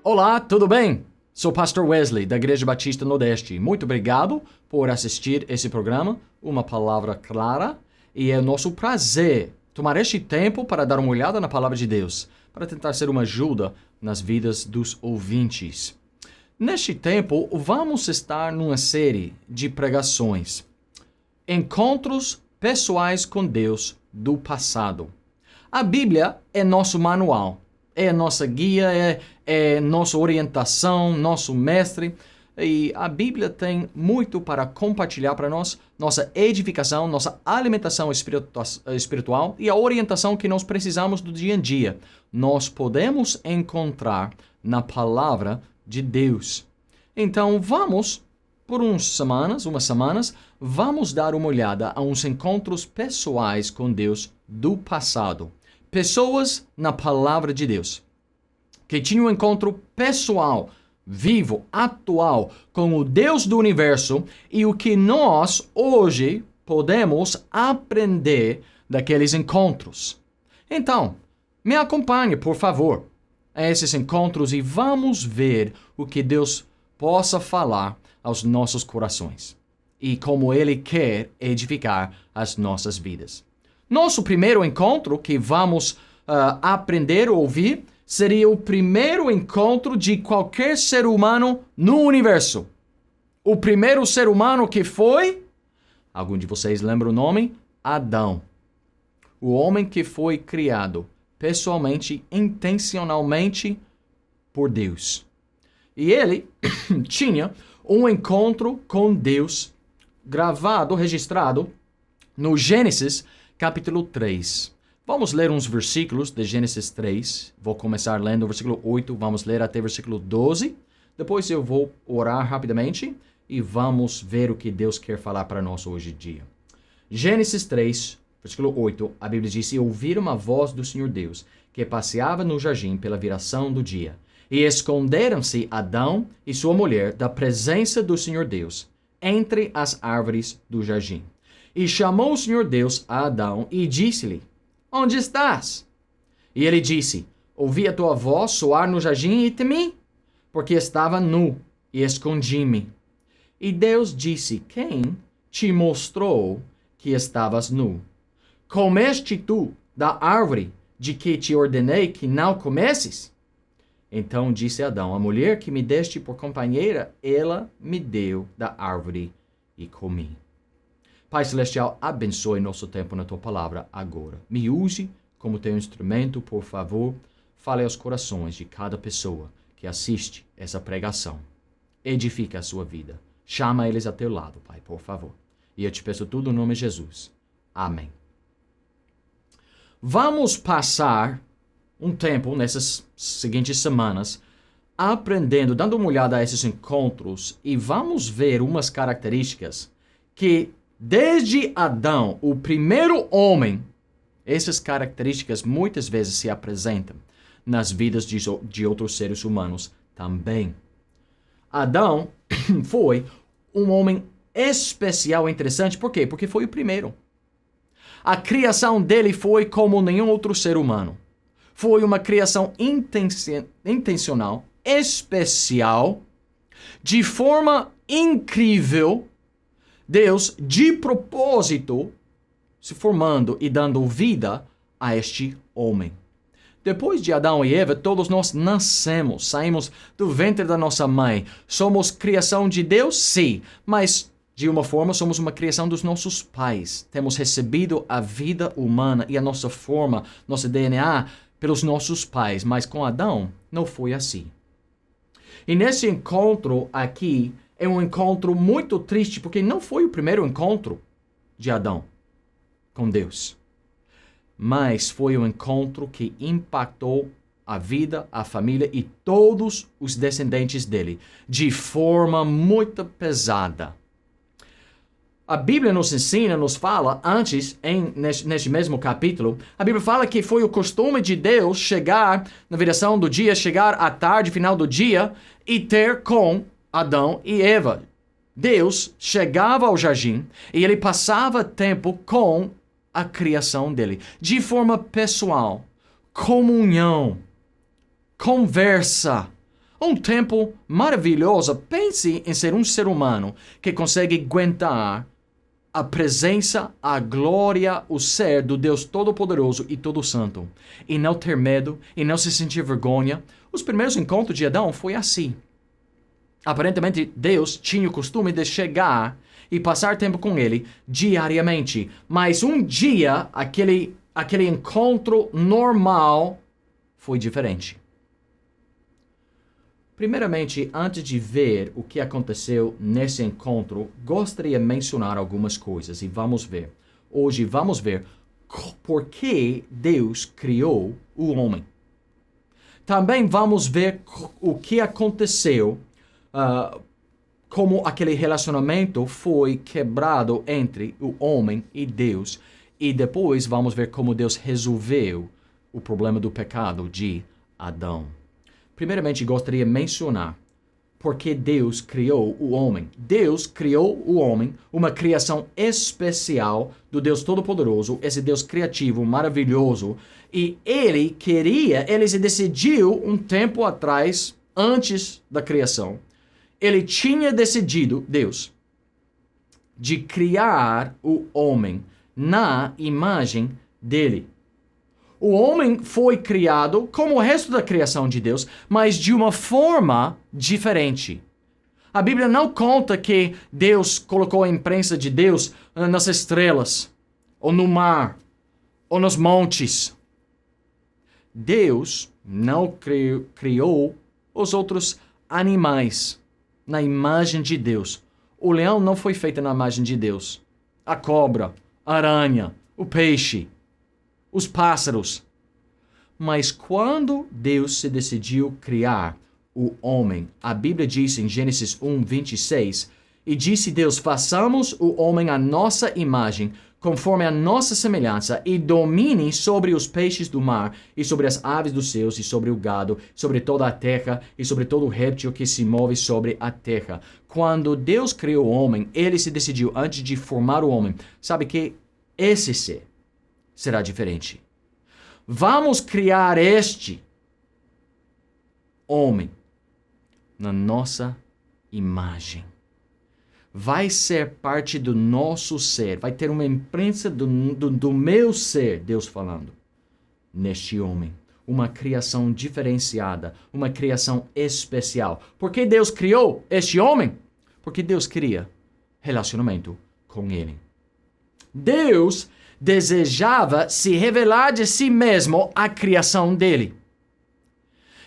Olá, tudo bem? Sou o Pastor Wesley, da Igreja Batista Nordeste. Muito obrigado por assistir esse programa, Uma Palavra Clara. E é nosso prazer tomar este tempo para dar uma olhada na Palavra de Deus, para tentar ser uma ajuda nas vidas dos ouvintes. Neste tempo, vamos estar numa série de pregações. Encontros pessoais com Deus do passado. A Bíblia é nosso manual, é nossa guia, é nossa orientação, nosso mestre. E a Bíblia tem muito para compartilhar para nós, nossa edificação, nossa alimentação espiritual e a orientação que nós precisamos do dia a dia. Nós podemos encontrar na palavra de Deus. Então vamos, por umas semanas, vamos dar uma olhada a uns encontros pessoais com Deus do passado. Pessoas na palavra de Deus que tinham um encontro pessoal, vivo, atual, com o Deus do universo e o que nós, hoje, podemos aprender daqueles encontros. Então, me acompanhe, por favor, a esses encontros e vamos ver o que Deus possa falar aos nossos corações e como Ele quer edificar as nossas vidas. Nosso primeiro encontro que vamos aprender a ouvir seria o primeiro encontro de qualquer ser humano no universo. O primeiro ser humano que foi, algum de vocês lembra o nome? Adão. O homem que foi criado pessoalmente, intencionalmente por Deus. E ele tinha um encontro com Deus gravado, registrado no Gênesis capítulo 3. Vamos ler uns versículos de Gênesis 3. Vou começar lendo o versículo 8, vamos ler até o versículo 12. Depois eu vou orar rapidamente e vamos ver o que Deus quer falar para nós hoje em dia. Gênesis 3, versículo 8, a Bíblia diz: E ouviram a voz do Senhor Deus, que passeava no jardim pela viração do dia. E esconderam-se Adão e sua mulher da presença do Senhor Deus, entre as árvores do jardim. E chamou o Senhor Deus a Adão e disse-lhe: Onde estás? E ele disse: Ouvi a tua voz soar no jardim e temi, porque estava nu e escondi-me. E Deus disse: Quem te mostrou que estavas nu? Comeste tu da árvore de que te ordenei que não comesses? Então disse Adão: A mulher que me deste por companheira, ela me deu da árvore e comi. Pai Celestial, abençoe nosso tempo na Tua Palavra agora. Me use como Teu instrumento, por favor. Fale aos corações de cada pessoa que assiste essa pregação. Edifica a sua vida. Chama eles a Teu lado, Pai, por favor. E eu te peço tudo no nome de Jesus. Amém. Vamos passar um tempo nessas seguintes semanas aprendendo, dando uma olhada a esses encontros e vamos ver umas características que desde Adão, o primeiro homem, essas características muitas vezes se apresentam nas vidas de outros seres humanos também. Adão foi um homem especial, interessante. Por quê? Porque foi o primeiro. A criação dele foi como nenhum outro ser humano. Foi uma criação intencional, especial, de forma incrível. Deus, de propósito, se formando e dando vida a este homem. Depois de Adão e Eva, todos nós nascemos, saímos do ventre da nossa mãe. Somos criação de Deus? Sim, mas de uma forma somos uma criação dos nossos pais. Temos recebido a vida humana e a nossa forma, nosso DNA, pelos nossos pais. Mas com Adão, não foi assim. E nesse encontro aqui, é um encontro muito triste, porque não foi o primeiro encontro de Adão com Deus. Mas foi um encontro que impactou a vida, a família e todos os descendentes dele, de forma muito pesada. A Bíblia nos ensina, nos fala, antes, neste mesmo capítulo, a Bíblia fala que foi o costume de Deus chegar na viração do dia, chegar à tarde, final do dia, e ter com Adão e Eva. Deus chegava ao jardim e ele passava tempo com a criação dele, de forma pessoal, comunhão, conversa, Um tempo maravilhoso. Pense em ser um ser humano que consegue aguentar a presença, a glória, o ser do Deus Todo-Poderoso e Todo-Santo. E não ter medo, e não se sentir vergonha. Os primeiros encontros de Adão foi assim. Aparentemente, Deus tinha o costume de chegar e passar tempo com ele diariamente. Mas um dia, aquele encontro normal foi diferente. Primeiramente, antes de ver o que aconteceu nesse encontro, gostaria de mencionar algumas coisas e vamos ver. Hoje vamos ver por que Deus criou o homem. Também vamos ver o que aconteceu, como aquele relacionamento foi quebrado entre o homem e Deus. E depois vamos ver como Deus resolveu o problema do pecado de Adão. Primeiramente, gostaria de mencionar por que Deus criou o homem. Deus criou o homem, uma criação especial do Deus Todo-Poderoso, esse Deus criativo, maravilhoso. E ele se decidiu um tempo atrás, antes da criação, ele tinha decidido, Deus, de criar o homem na imagem dele. O homem foi criado como o resto da criação de Deus, mas de uma forma diferente. A Bíblia não conta que Deus colocou a imprensa de Deus nas estrelas, ou no mar, ou nos montes. Deus não criou os outros animais na imagem de Deus. O leão não foi feito na imagem de Deus. A cobra, a aranha, o peixe, os pássaros. Mas quando Deus se decidiu criar o homem, a Bíblia diz em Gênesis 1:26, e disse Deus, façamos o homem à nossa imagem, conforme a nossa semelhança, e domine sobre os peixes do mar, e sobre as aves dos céus, e sobre o gado, sobre toda a terra, e sobre todo o réptil que se move sobre a terra. Quando Deus criou o homem, ele se decidiu, antes de formar o homem, sabe que esse ser será diferente. Vamos criar este homem na nossa imagem. Vai ser parte do nosso ser, vai ter uma imprensa do meu ser, Deus falando, neste homem. Uma criação diferenciada, uma criação especial. Por que Deus criou este homem? Porque Deus queria relacionamento com ele. Deus desejava se revelar de si mesmo à criação dele.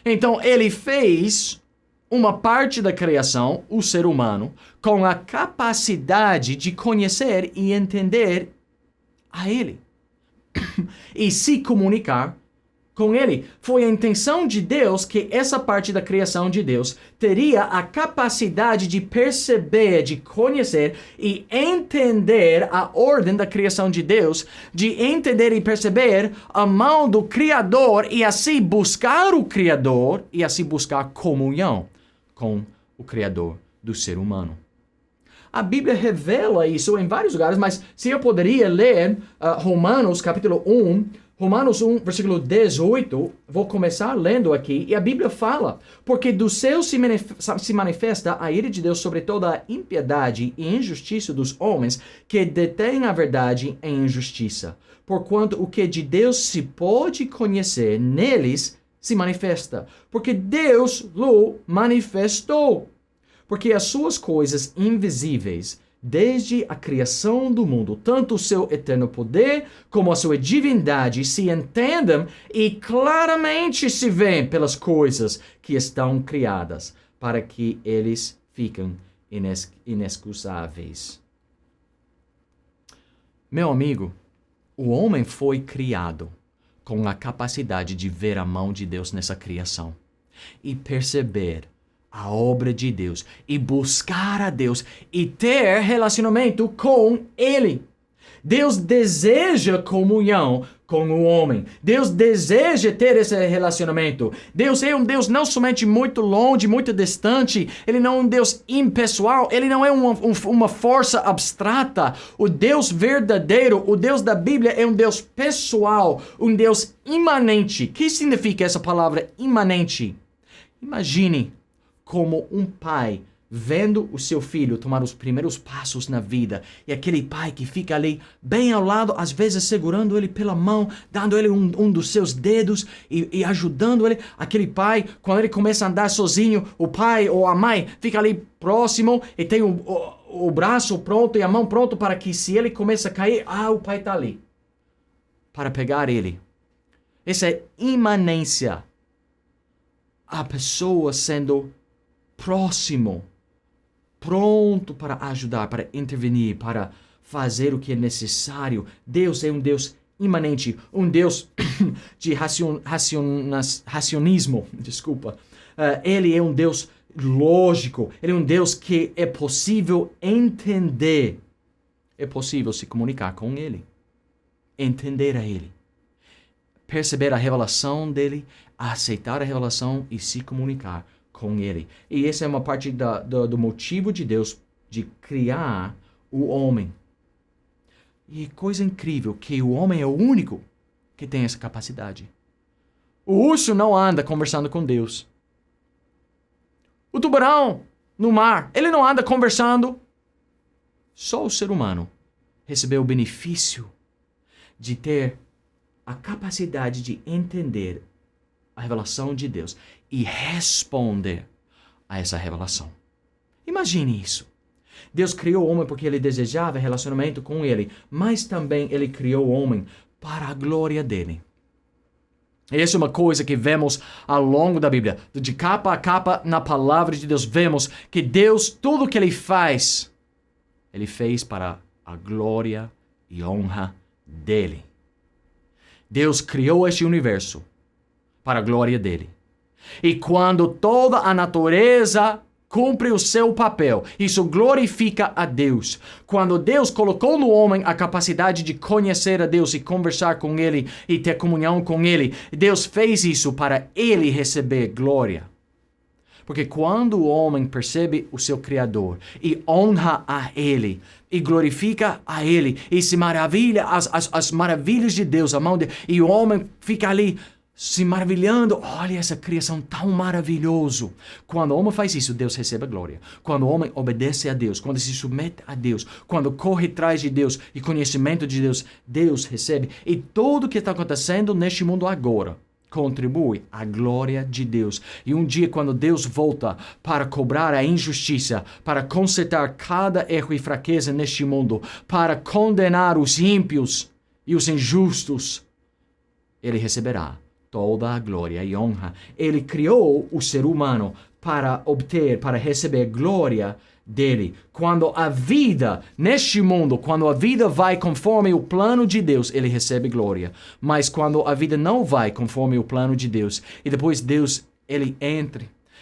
Então, ele fez uma parte da criação, o ser humano, com a capacidade de conhecer e entender a ele e se comunicar com ele. Foi a intenção de Deus que essa parte da criação de Deus teria a capacidade de perceber, de conhecer e entender a ordem da criação de Deus, de entender e perceber a mão do Criador e assim buscar o Criador e assim buscar comunhão com o Criador do ser humano. A Bíblia revela isso em vários lugares, mas se eu poderia ler Romanos capítulo 1, versículo 18, vou começar lendo aqui, e a Bíblia fala, porque do céu se manifesta a ira de Deus sobre toda a impiedade e injustiça dos homens que detêm a verdade em injustiça, porquanto o que de Deus se pode conhecer neles se manifesta, porque Deus o manifestou. Porque as suas coisas invisíveis, desde a criação do mundo, tanto o seu eterno poder como a sua divindade se entendem e claramente se veem pelas coisas que estão criadas, para que eles fiquem inexcusáveis. Meu amigo, o homem foi criado com a capacidade de ver a mão de Deus nessa criação e perceber a obra de Deus e buscar a Deus e ter relacionamento com Ele. Deus deseja comunhão com o homem. Deus deseja ter esse relacionamento. Deus é um Deus não somente muito longe, muito distante. Ele não é um Deus impessoal. Ele não é uma força abstrata. O Deus verdadeiro, o Deus da Bíblia é um Deus pessoal, um Deus imanente. O que significa essa palavra imanente? Imagine como um pai vendo o seu filho tomar os primeiros passos na vida. E aquele pai que fica ali bem ao lado, às vezes segurando ele pela mão, dando ele um dos seus dedos e ajudando ele. Aquele pai, quando ele começa a andar sozinho, o pai ou a mãe fica ali próximo e tem o braço pronto e a mão pronto para que se ele começa a cair, o pai está ali para pegar ele. Essa é imanência. A pessoa sendo próximo, pronto para ajudar, para intervenir, para fazer o que é necessário. Deus é um Deus imanente, um Deus de racionismo. Desculpa. Ele é um Deus lógico. Ele é um Deus que é possível entender. É possível se comunicar com Ele. Entender a Ele. Perceber a revelação dEle, aceitar a revelação e se comunicar com Ele. E essa é uma parte do motivo de Deus de criar o homem. E coisa incrível, que o homem é o único que tem essa capacidade. O urso não anda conversando com Deus. O tubarão no mar, ele não anda conversando. Só o ser humano recebeu o benefício de ter a capacidade de entender a revelação de Deus e responder a essa revelação. Imagine isso. Deus criou o homem porque Ele desejava relacionamento com Ele, mas também Ele criou o homem para a glória dEle. Essa é uma coisa que vemos ao longo da Bíblia. De capa a capa, na palavra de Deus, vemos que Deus, tudo que Ele faz, Ele fez para a glória e honra dEle. Deus criou este universo para a glória dEle. E quando toda a natureza cumpre o seu papel, isso glorifica a Deus. Quando Deus colocou no homem a capacidade de conhecer a Deus e conversar com Ele e ter comunhão com Ele, Deus fez isso para Ele receber glória. Porque quando o homem percebe o seu Criador e honra a Ele, e glorifica a Ele, e se maravilha as maravilhas de Deus, a mão dele, e o homem fica ali se maravilhando, olha essa criação tão maravilhosa. Quando o homem faz isso, Deus recebe a glória. Quando o homem obedece a Deus, quando se submete a Deus, quando corre atrás de Deus e conhecimento de Deus, Deus recebe. E tudo que está acontecendo neste mundo agora contribui à glória de Deus. E um dia, quando Deus volta para cobrar a injustiça, para consertar cada erro e fraqueza neste mundo, para condenar os ímpios e os injustos, Ele receberá toda a glória e honra. Ele criou o ser humano para receber glória dele. Quando a vida, neste mundo, quando a vida vai conforme o plano de Deus, Ele recebe glória. Mas quando a vida não vai conforme o plano de Deus, e depois Deus, Ele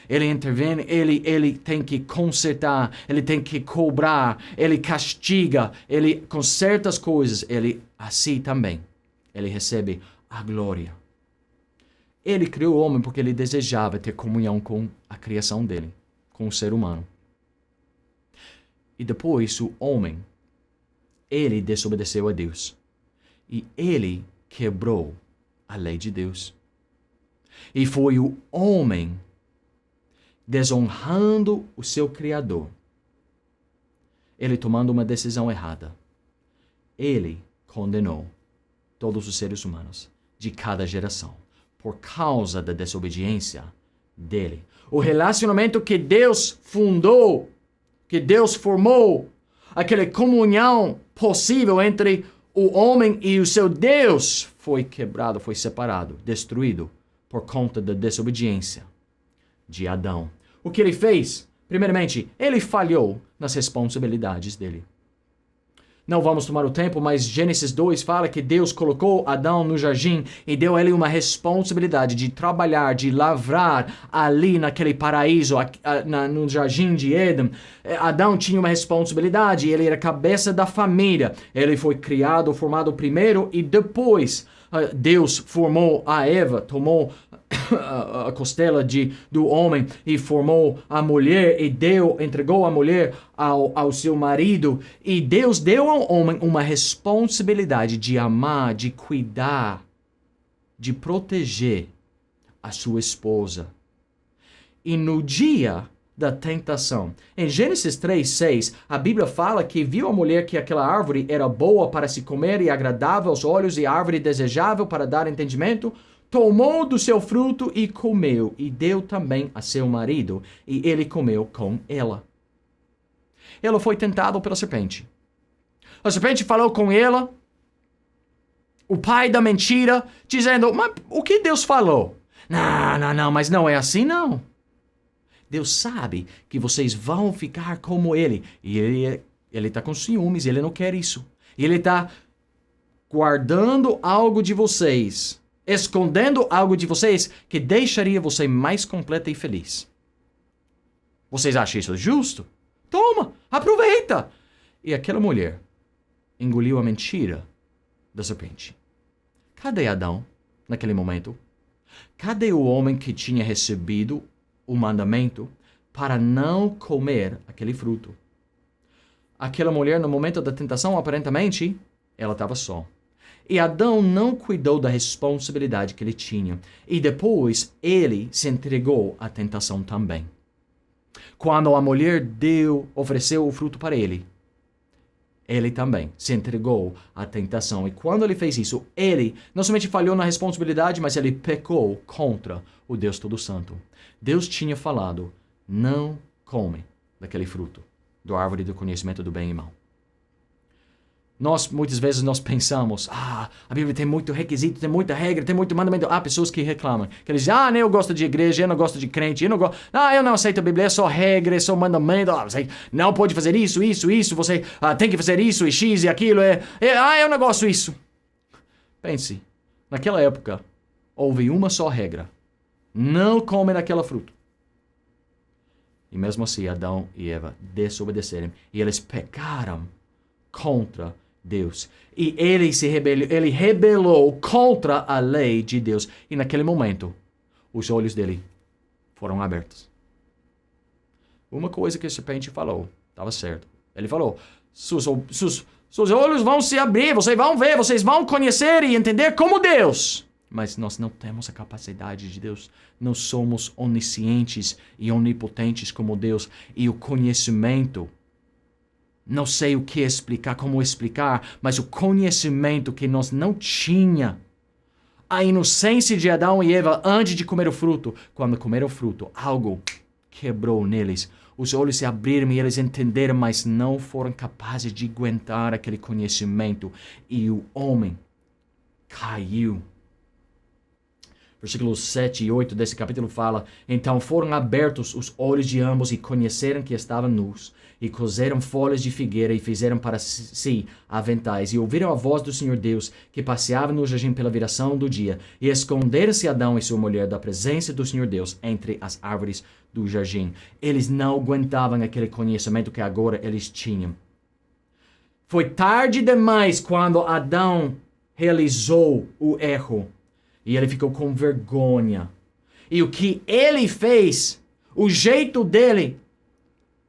intervém, Ele tem que consertar, Ele tem que cobrar, Ele castiga, Ele com certas coisas, Ele assim também, Ele recebe a glória. Ele criou o homem porque Ele desejava ter comunhão com a criação dele, com o ser humano. E depois o homem, ele desobedeceu a Deus. E ele quebrou a lei de Deus. E foi o homem desonrando o seu Criador. Ele tomando uma decisão errada. Ele condenou todos os seres humanos de cada geração por causa da desobediência dele. O relacionamento que Deus fundou, que Deus formou, aquela comunhão possível entre o homem e o seu Deus, foi quebrado, foi separado, destruído por conta da desobediência de Adão. O que ele fez? Primeiramente, ele falhou nas responsabilidades dele. Não vamos tomar o tempo, mas Gênesis 2 fala que Deus colocou Adão no jardim e deu a ele uma responsabilidade de trabalhar, de lavrar ali naquele paraíso, no jardim de Éden. Adão tinha uma responsabilidade, ele era cabeça da família. Ele foi criado, formado primeiro e depois Deus formou a Eva, tomou a costela do homem e formou a mulher e entregou a mulher ao seu marido. E Deus deu ao homem uma responsabilidade de amar, de cuidar, de proteger a sua esposa. E no dia da tentação. Em Gênesis 3:6, a Bíblia fala que viu a mulher que aquela árvore era boa para se comer e agradável aos olhos e árvore desejável para dar entendimento. Tomou do seu fruto e comeu, e deu também a seu marido, e ele comeu com ela. Ela foi tentada pela serpente. A serpente falou com ela, o pai da mentira, dizendo, mas o que Deus falou? Não, mas não é assim não. Deus sabe que vocês vão ficar como ele. E ele está com ciúmes, ele não quer isso. E ele está guardando algo de vocês, escondendo algo de vocês que deixaria você mais completa e feliz. Vocês acham isso justo? Toma, aproveita. E aquela mulher engoliu a mentira da serpente. Cadê Adão naquele momento? Cadê o homem que tinha recebido o mandamento para não comer aquele fruto? Aquela mulher, no momento da tentação, aparentemente, ela estava só. E Adão não cuidou da responsabilidade que ele tinha. E depois, ele se entregou à tentação também. Quando a mulher ofereceu o fruto para ele também se entregou à tentação. E quando ele fez isso, ele não somente falhou na responsabilidade, mas ele pecou contra o Deus Todo-Santo. Deus tinha falado, não come daquele fruto, da árvore do conhecimento do bem e mal. Muitas vezes nós pensamos, a Bíblia tem muito requisito, tem muita regra, tem muito mandamento. Há pessoas que reclamam, que eles dizem, eu gosto de igreja, eu não gosto de crente, eu não aceito a Bíblia, é só regra, é só mandamento, você não pode fazer isso, você tem que fazer isso, e X e aquilo, eu não gosto disso. Pense, naquela época, houve uma só regra, não come daquela fruta. E mesmo assim, Adão e Eva desobedeceram, e eles pecaram contra Deus. E ele rebelou contra a lei de Deus. E naquele momento, os olhos dele foram abertos. Uma coisa que a serpente falou, estava certo. Ele falou, seus olhos vão se abrir, vocês vão ver, vocês vão conhecer e entender como Deus. Mas nós não temos a capacidade de Deus. Não somos oniscientes e onipotentes como Deus. E o conhecimento, não sei o que explicar, como explicar, mas o conhecimento que nós não tinha. A inocência de Adão e Eva antes de comer o fruto. Quando comeram o fruto, algo quebrou neles. Os olhos se abriram e eles entenderam, mas não foram capazes de aguentar aquele conhecimento. E o homem caiu. Versículos 7 e 8 desse capítulo fala, então foram abertos os olhos de ambos e conheceram que estavam nus. E coseram folhas de figueira e fizeram para si aventais. E ouviram a voz do Senhor Deus, que passeava no jardim pela viração do dia. E esconderam-se Adão e sua mulher da presença do Senhor Deus entre as árvores do jardim. Eles não aguentavam aquele conhecimento que agora eles tinham. Foi tarde demais quando Adão realizou o erro. E ele ficou com vergonha. E o que ele fez, o jeito dele,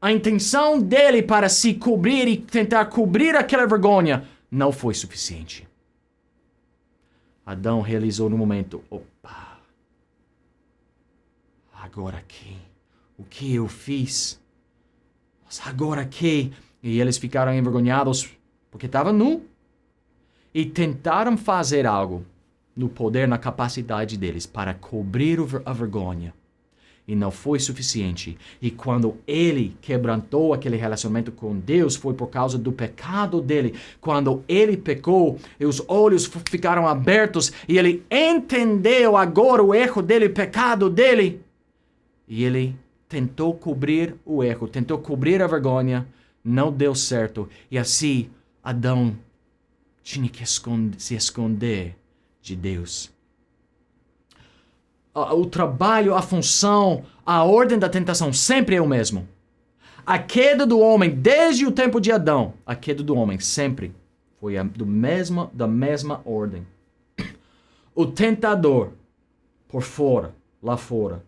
a intenção dele para se cobrir e tentar cobrir aquela vergonha não foi suficiente. Adão realizou no momento, agora aqui, o que eu fiz? Mas agora aqui? E eles ficaram envergonhados porque estavam nu. E tentaram fazer algo no poder, na capacidade deles para cobrir a vergonha. E não foi suficiente. E quando ele quebrantou aquele relacionamento com Deus, foi por causa do pecado dele. Quando ele pecou, os olhos ficaram abertos e ele entendeu agora o erro dele, o pecado dele. E ele tentou cobrir o erro, tentou cobrir a vergonha, não deu certo. E assim, Adão tinha que se esconder de Deus. O trabalho, a função, a ordem da tentação sempre é o mesmo. A queda do homem, desde o tempo de Adão, a queda do homem sempre foi da mesma ordem. O tentador, por fora, lá fora.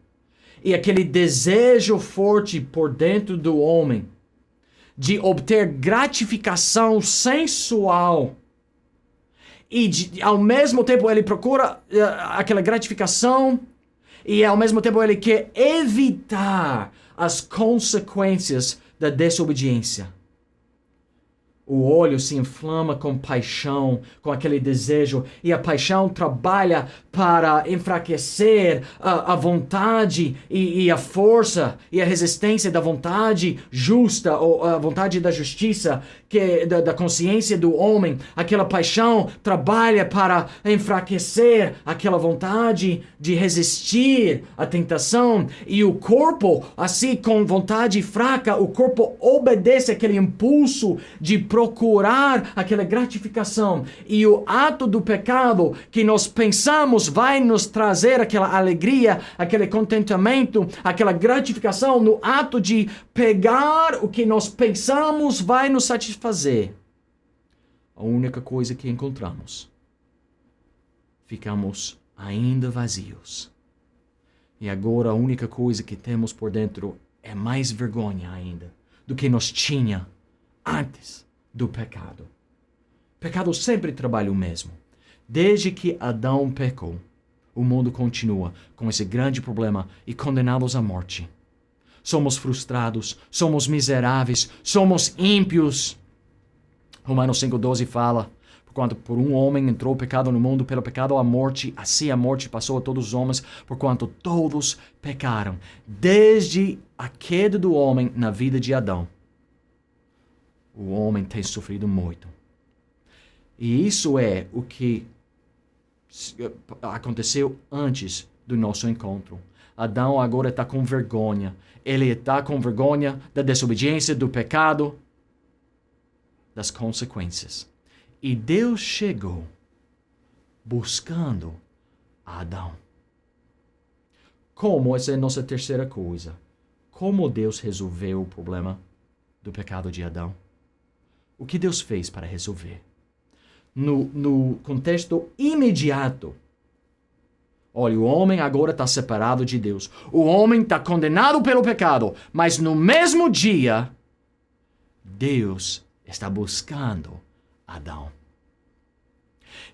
E aquele desejo forte por dentro do homem de obter gratificação sensual. E ao mesmo tempo ele procura aquela gratificação e ao mesmo tempo ele quer evitar as consequências da desobediência. O olho se inflama com paixão, com aquele desejo, e a paixão trabalha para enfraquecer a vontade e a força e a resistência da vontade justa, ou a vontade da justiça, da consciência do homem. Aquela paixão trabalha para enfraquecer aquela vontade de resistir à tentação, e o corpo, assim com vontade fraca, o corpo obedece àquele impulso de procurar aquela gratificação, e o ato do pecado que nós pensamos vai nos trazer aquela alegria, aquele contentamento, aquela gratificação no ato de pegar o que nós pensamos vai nos satisfazer. A única coisa que encontramos, ficamos ainda vazios. E agora a única coisa que temos por dentro é mais vergonha ainda do que nós tinha antes do pecado. O pecado sempre trabalha o mesmo. Desde que Adão pecou, o mundo continua com esse grande problema e condenados à morte. Somos frustrados, somos miseráveis, somos ímpios. Romanos 5,12 fala: porquanto por um homem entrou o pecado no mundo, pelo pecado a morte, assim a morte passou a todos os homens, porquanto todos pecaram. Desde a queda do homem na vida de Adão, o homem tem sofrido muito. E isso é o que aconteceu antes do nosso encontro. Adão agora está com vergonha. Ele está com vergonha da desobediência, do pecado, das consequências. E Deus chegou buscando Adão. Como? Essa é a nossa terceira coisa. Como Deus resolveu o problema do pecado de Adão? O que Deus fez para resolver? No contexto imediato. Olha, o homem agora está separado de Deus. O homem está condenado pelo pecado. Mas no mesmo dia, Deus está buscando Adão.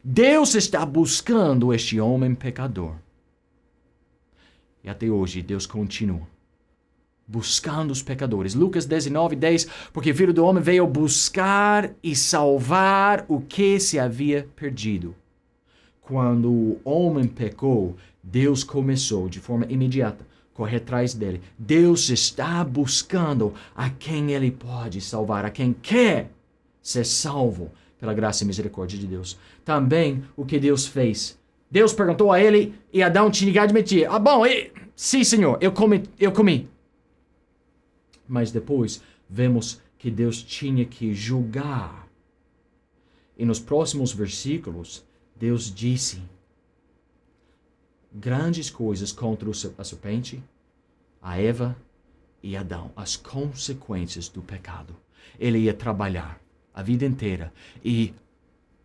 Deus está buscando este homem pecador. E até hoje Deus continua buscando os pecadores. Lucas 19:10, porque o Filho do Homem veio buscar e salvar o que se havia perdido. Quando o homem pecou, Deus começou de forma imediata a correr atrás dele. Deus está buscando a quem ele pode salvar, a quem quer ser salvo pela graça e misericórdia de Deus. Também o que Deus fez. Deus perguntou a ele e Adão tinha que admitir: sim, Senhor, eu comi. Mas depois vemos que Deus tinha que julgar. E nos próximos versículos, Deus disse grandes coisas contra a serpente, a Eva e Adão. As consequências do pecado. Ele ia trabalhar a vida inteira e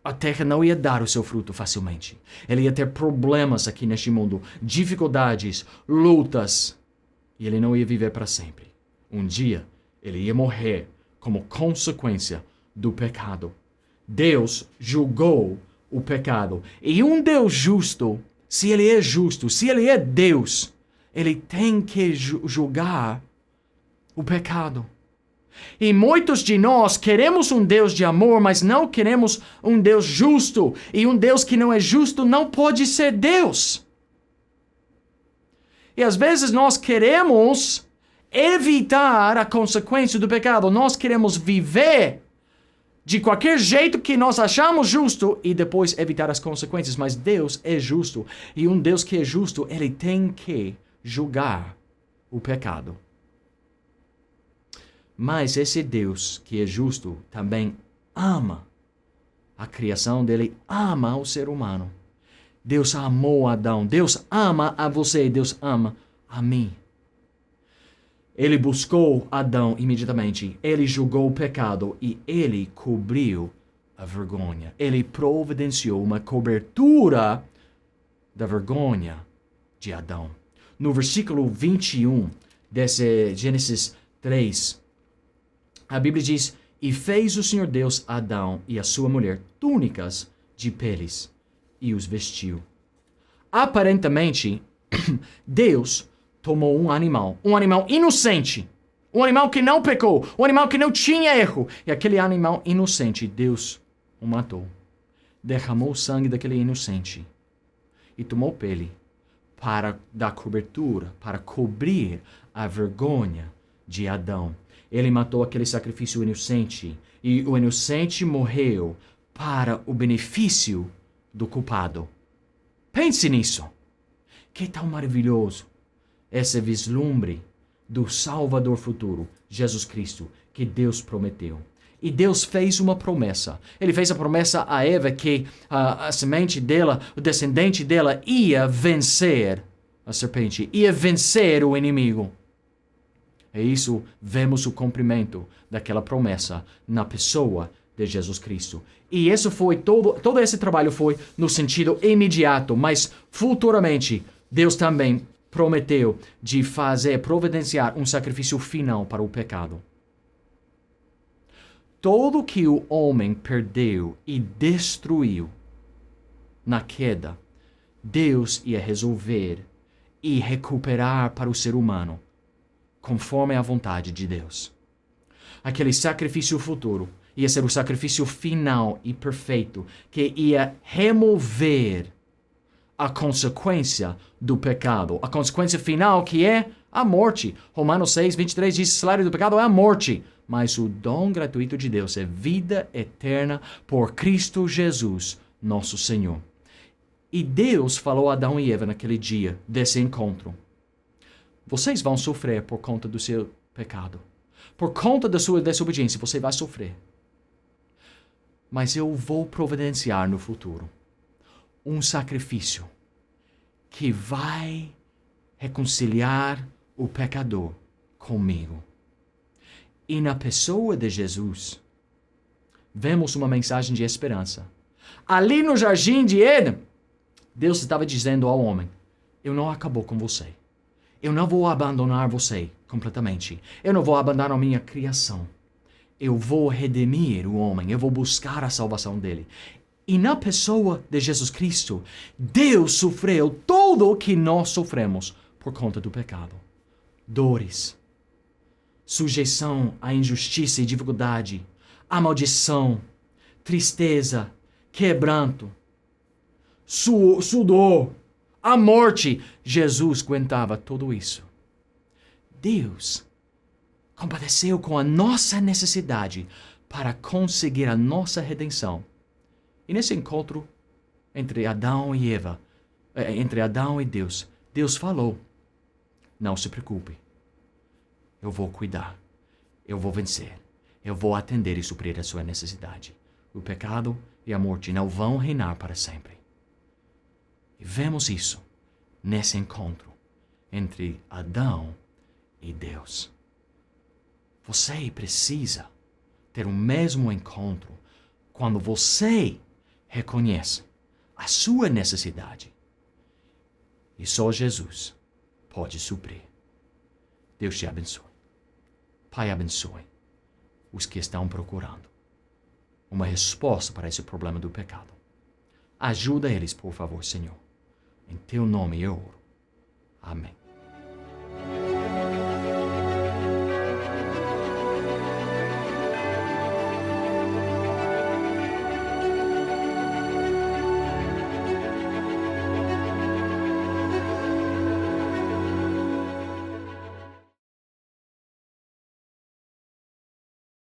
a terra não ia dar o seu fruto facilmente. Ele ia ter problemas aqui neste mundo, dificuldades, lutas. E ele não ia viver para sempre. Um dia, ele ia morrer como consequência do pecado. Deus julgou o pecado. E um Deus justo, se ele é justo, se ele é Deus, ele tem que julgar o pecado. E muitos de nós queremos um Deus de amor, mas não queremos um Deus justo. E um Deus que não é justo não pode ser Deus. E às vezes nós queremos evitar a consequência do pecado. Nós queremos viver de qualquer jeito que nós achamos justo e depois evitar as consequências. Mas Deus é justo. E um Deus que é justo, ele tem que julgar o pecado. Mas esse Deus que é justo também ama a criação dele, ama o ser humano. Deus amou Adão. Deus ama a você. Deus ama a mim. Ele buscou Adão imediatamente. Ele julgou o pecado e ele cobriu a vergonha. Ele providenciou uma cobertura da vergonha de Adão. No versículo 21 desse Gênesis 3, a Bíblia diz: e fez o Senhor Deus a Adão e a sua mulher túnicas de peles e os vestiu. Aparentemente, Deus tomou um animal inocente, um animal que não pecou, um animal que não tinha erro. E aquele animal inocente, Deus o matou. Derramou o sangue daquele inocente e tomou pele para dar cobertura, para cobrir a vergonha de Adão. Ele matou aquele sacrifício inocente e o inocente morreu para o benefício do culpado. Pense nisso. Que tão maravilhoso esse vislumbre do Salvador futuro, Jesus Cristo, que Deus prometeu. E Deus fez uma promessa. Ele fez a promessa a Eva que a semente dela, o descendente dela, ia vencer a serpente, ia vencer o inimigo. E isso, vemos o cumprimento daquela promessa na pessoa de Jesus Cristo. E isso foi todo esse trabalho foi no sentido imediato, mas futuramente Deus também prometeu de providenciar um sacrifício final para o pecado. Tudo que o homem perdeu e destruiu na queda, Deus ia resolver e recuperar para o ser humano, conforme a vontade de Deus. Aquele sacrifício futuro ia ser o sacrifício final e perfeito, que ia remover a consequência do pecado. A consequência final que é a morte. Romanos 6, 23 diz: o salário do pecado é a morte. Mas o dom gratuito de Deus é vida eterna por Cristo Jesus, nosso Senhor. E Deus falou a Adão e Eva naquele dia desse encontro: vocês vão sofrer por conta do seu pecado. Por conta da sua desobediência, você vai sofrer. Mas eu vou providenciar no futuro um sacrifício que vai reconciliar o pecador comigo. E na pessoa de Jesus, vemos uma mensagem de esperança. Ali no jardim de Éden, Deus estava dizendo ao homem: eu não acabou com você. Eu não vou abandonar você completamente. Eu não vou abandonar a minha criação. Eu vou redimir o homem. Eu vou buscar a salvação dele. E na pessoa de Jesus Cristo, Deus sofreu tudo o que nós sofremos por conta do pecado. Dores, sujeição à injustiça e dificuldade, a maldição, tristeza, quebranto, sudor, a morte. Jesus aguentava tudo isso. Deus compadeceu com a nossa necessidade para conseguir a nossa redenção. E nesse encontro entre Adão e Eva, entre Adão e Deus, Deus falou: não se preocupe. Eu vou cuidar. Eu vou vencer. Eu vou atender e suprir a sua necessidade. O pecado e a morte não vão reinar para sempre. E vemos isso nesse encontro entre Adão e Deus. Você precisa ter o mesmo encontro quando você reconhece a sua necessidade. E só Jesus pode suprir. Deus te abençoe. Pai, abençoe os que estão procurando uma resposta para esse problema do pecado. Ajuda eles, por favor, Senhor. Em teu nome eu oro. Amém.